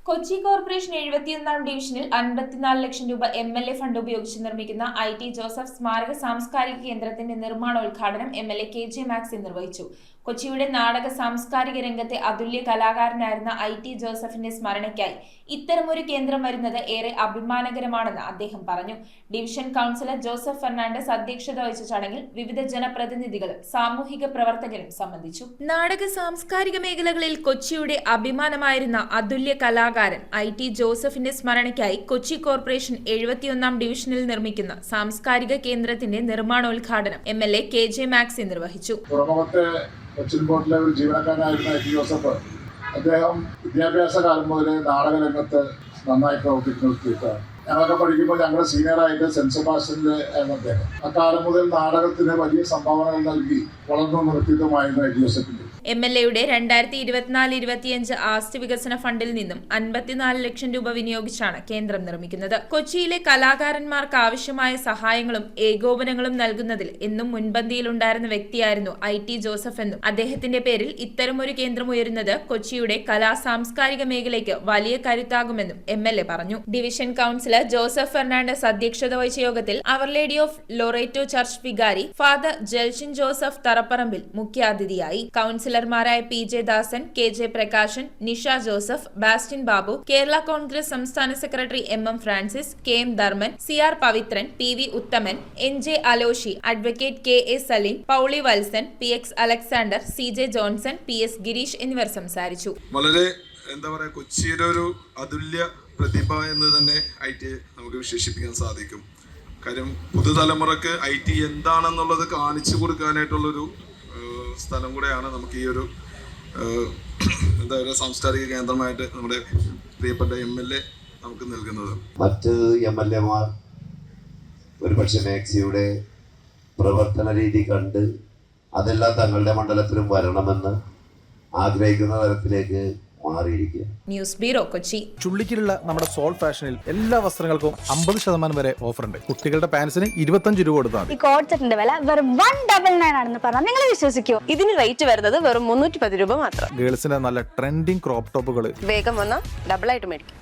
Kochi corporation 71-ാം ഡിവിഷനിൽ 54 ലക്ഷം രൂപ MLA fund ഉപയോഗിച്ച് നിർമ്മിക്കുന്ന IT ജോസഫ് സ്മാരക സാംസ്കാരിക കേന്ദ്രത്തിന്റെ നിർമ്മാണോദ്ഘാടനം MLA KJ മാക്സി നിർവഹിച്ചു. കൊച്ചിയുടെ നാടക സാംസ്കാരിക രംഗത്തെ അതുല്യ കലാകാരനായിരുന്ന IT ജോസഫിന്റെ സ്മരണയ്ക്കായി ഇത്തരമൊരു കേന്ദ്രം വരുന്നത് ഏറെ അഭിമാനകരമാണെന്ന് അദ്ദേഹം പറഞ്ഞു. ഡിവിഷൻ കൗൺസിലർ ജോസഫ് ഫെർണാണ്ടസ് അധ്യക്ഷത വഹിച്ച ചടങ്ങിൽ വിവിധ ജനപ്രതിനിധികളും സാമൂഹിക പ്രവർത്തകരും സംബന്ധിച്ചു. നാടക സാംസ്കാരിക മേഖലകളിൽ കൊച്ചിയുടെ അഭിമാനമായിരുന്ന അതുല്യ കലാകാരൻ IT ജോസഫിന്റെ സ്മരണയ്ക്കായി കൊച്ചി കോർപ്പറേഷൻ 71-ാം ഡിവിഷനിൽ നിർമ്മിക്കുന്ന സാംസ്കാരിക കേന്ദ്രത്തിന്റെ നിർമ്മാണോദ്ഘാടനം MLA KJ മാക്സി നിർവഹിച്ചു. കൊച്ചിൻ പോർട്ടിലെ ഒരു ജീവനക്കാരനായിരുന്ന IT ജോസഫ് അദ്ദേഹം വിദ്യാഭ്യാസ കാലം മുതൽ നാടകരംഗത്ത് നന്നായി പ്രവർത്തിക്കുന്നതാണ്. ഞങ്ങളൊക്കെ പഠിക്കുമ്പോൾ ഞങ്ങളുടെ സീനിയറായിട്ട് സെന്റ് സെബാസ്റ്റ്യനിലെ അദ്ദേഹം അക്കാലം മുതൽ നാടകത്തിന് വലിയ സംഭാവനകൾ നൽകി വളർന്നു വ്യക്തിത്വമായിരുന്നു IT ജോസഫിന്റെ. MLAയുടെ 2024-25 ആസ്തി വികസന ഫണ്ടിൽ നിന്നും 54 ലക്ഷം രൂപ വിനിയോഗിച്ചാണ് കേന്ദ്രം നിർമ്മിക്കുന്നത്. കൊച്ചിയിലെ കലാകാരന്മാർക്ക് ആവശ്യമായ സഹായങ്ങളും ഏകോപനങ്ങളും നൽകുന്നതിൽ എന്നും മുൻപന്തിയിലുണ്ടായിരുന്ന വ്യക്തിയായിരുന്നു IT ജോസഫ് എന്നും അദ്ദേഹത്തിന്റെ പേരിൽ ഇത്തരമൊരു കേന്ദ്രം ഉയരുന്നത് കൊച്ചിയുടെ കലാ സാംസ്കാരിക മേഖലയ്ക്ക് വലിയ കരുത്താകുമെന്നും MLA പറഞ്ഞു. ഡിവിഷൻ കൗൺസിലർ ജോസഫ് ഫെർണാണ്ടസ് അധ്യക്ഷത വഹിച്ച യോഗത്തിൽ our lady of Loreto church വികാരി ഫാദർ ജൽഷിൻ ജോസഫ് തറപ്പറമ്പിൽ മുഖ്യാതിഥിയായി. കൗൺസിലർമാരായ PJ Dasan, KJ Prakashan, Nisha Joseph, Bastin Babu, Kerala Congress സംസ്ഥാന secretary MM Francis, KM Dharman, CR Pavithran, PV Uthaman, NJ Aloshi, advocate KA Saleem, Pauly Valsan, PX Alexander, CJ Johnson, PS Girish എന്നിവർ സംസാരിച്ചു. വളരെ കൊച്ചിയുടെ ഒരു അതുല്യ പ്രതിഭ എന്ന് തന്നെ IT നമുക്ക് വിശേഷിപ്പിക്കാൻ സാധിക്കും. കാര്യം പുതുതലമുറക്ക് IT എന്താണെന്നുള്ളത് കാണിച്ചു കൊടുക്കാനായിട്ടുള്ളൊരു സ്ഥലം കൂടെയാണ് നമുക്ക് ഈ ഒരു സാംസ്കാരിക കേന്ദ്രമായിട്ട് നമ്മുടെ പ്രിയപ്പെട്ട MLA നമുക്ക് നൽകുന്നത്. മറ്റ് MLA മാർ ഒരുപക്ഷെ മാക്സിയുടെ പ്രവർത്തന രീതി കണ്ട് അതെല്ലാം തങ്ങളുടെ മണ്ഡലത്തിലും വരണമെന്ന് ആഗ്രഹിക്കുന്ന തരത്തിലേക്ക് മാറിയിരിക്കുക. News bureau, Kochi. ചുള്ളിക്കിലുള്ള നമ്മുടെ സോൾ ഫാഷനിൽ എല്ലാ വസ്ത്രങ്ങൾക്കും 50% വരെ ഓഫർ ഉണ്ട്. കുട്ടികളുടെ പാൻസിന് 25 രൂപ കൊടുത്താൽ ഈ കോഡ് സെറ്റിന്റെ വില വെറും 199 ആണെന്ന് പറഞ്ഞാൽ നിങ്ങൾ വിശ്വസിക്കുമോ? ഇതിന് റേറ്റ് വരുന്നത് വെറും 310 രൂപ മാത്രം. ഗേൾസിന്റെ നല്ല ട്രെൻഡിങ് ക്രോപ്പ് ടോപ്പുകൾ വേഗം വന്നാൽ ഡബിൾ ആയിട്ട് മേടിക്കും.